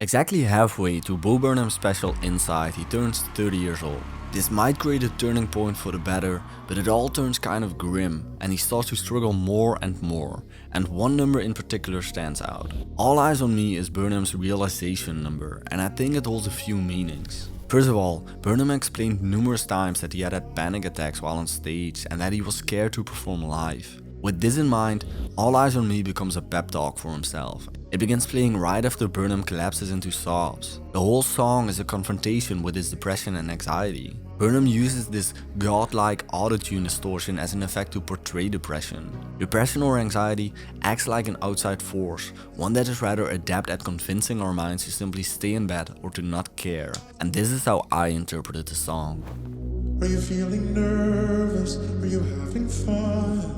Exactly halfway to Bo Burnham's special Inside, he turns 30 years old. This might create a turning point for the better, but it all turns kind of grim and he starts to struggle more and more. And one number in particular stands out. All Eyes on Me is Burnham's realization number, and I think it holds a few meanings. First of all, Burnham explained numerous times that he had panic attacks while on stage and that he was scared to perform live. With this in mind, All Eyes on Me becomes a pep talk for himself. It begins playing right after Burnham collapses into sobs. The whole song is a confrontation with his depression and anxiety. Burnham uses this godlike autotune distortion as an effect to portray depression. Depression or anxiety acts like an outside force, one that is rather adept at convincing our minds to simply stay in bed or to not care. And this is how I interpreted the song. Are you feeling nervous? Are you having fun?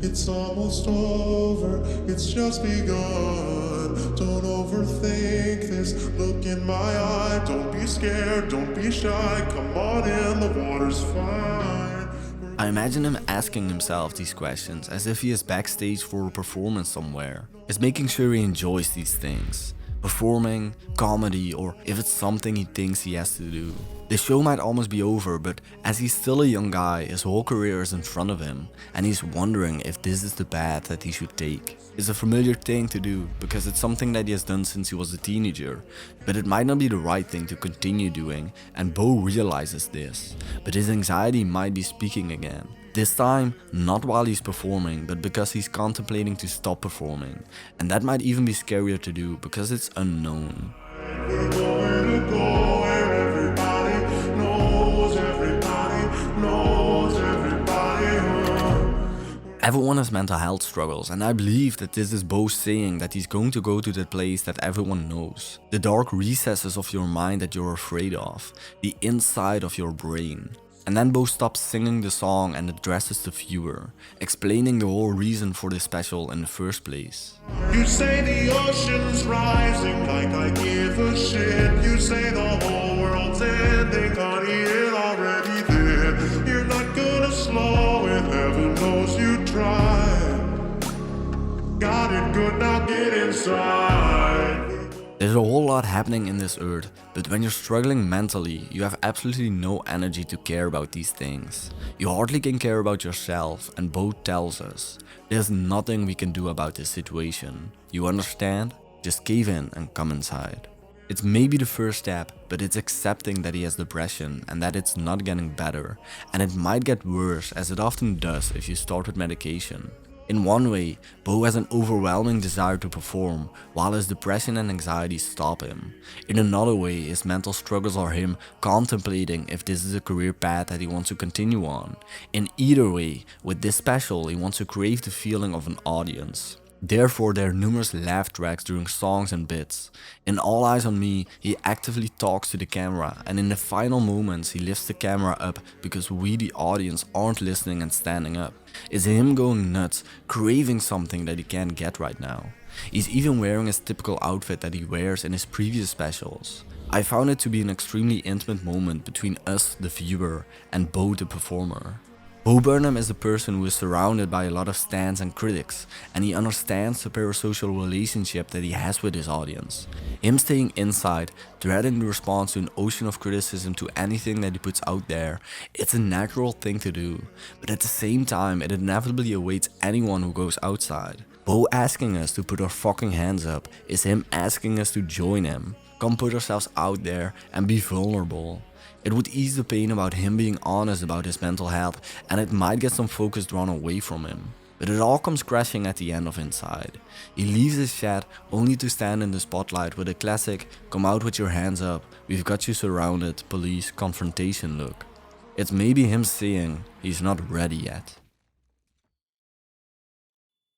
It's almost over, it's just begun. Don't overthink this, look in my eye. Don't be scared, don't be shy. Come on in, the water's fine. I imagine him asking himself these questions as if he is backstage for a performance somewhere. Is making sure he enjoys these things. Performing, comedy, or if it's something he thinks he has to do. The show might almost be over, but as he's still a young guy, his whole career is in front of him, and he's wondering if this is the path that he should take. It's a familiar thing to do, because it's something that he has done since he was a teenager, but it might not be the right thing to continue doing, and Bo realizes this, but his anxiety might be speaking again. This time, not while he's performing, but because he's contemplating to stop performing. And that might even be scarier to do, because it's unknown. We're going to go where everybody knows, everybody knows, everybody. Everyone has mental health struggles, and I believe that this is Bo saying that he's going to go to that place that everyone knows. The dark recesses of your mind that you're afraid of, the inside of your brain. And then Bo stops singing the song and addresses the viewer, explaining the whole reason for this special in the first place. You say the ocean's rising like I give a shit. You say the whole world's ending, honey, it already did. You're not gonna slow it, heaven knows you tried. Got it good, now get inside. There's a whole lot happening in this earth, but when you're struggling mentally, you have absolutely no energy to care about these things. You hardly can care about yourself, and Bo tells us, there's nothing we can do about this situation. You understand? Just cave in and come inside. It's maybe the first step, but it's accepting that he has depression and that it's not getting better, and it might get worse as it often does if you start with medication. In one way, Bo has an overwhelming desire to perform, while his depression and anxiety stop him. In another way, his mental struggles are him contemplating if this is a career path that he wants to continue on. In either way, with this special, he wants to crave the feeling of an audience. Therefore, there are numerous laugh tracks during songs and bits. In All Eyes on Me, he actively talks to the camera, and in the final moments he lifts the camera up because we the audience aren't listening and standing up. It's him going nuts, craving something that he can't get right now. He's even wearing his typical outfit that he wears in his previous specials. I found it to be an extremely intimate moment between us, the viewer, and Bo, the performer. Bo Burnham is a person who is surrounded by a lot of stans and critics, and he understands the parasocial relationship that he has with his audience. Him staying inside, dreading the response to an ocean of criticism to anything that he puts out there, it's a natural thing to do, but at the same time it inevitably awaits anyone who goes outside. Bo asking us to put our fucking hands up is him asking us to join him, come put ourselves out there and be vulnerable. It would ease the pain about him being honest about his mental health, and it might get some focus drawn away from him. But it all comes crashing at the end of Inside. He leaves his chat only to stand in the spotlight with a classic "come out with your hands up, we've got you surrounded" police confrontation look. It's maybe him saying he's not ready yet.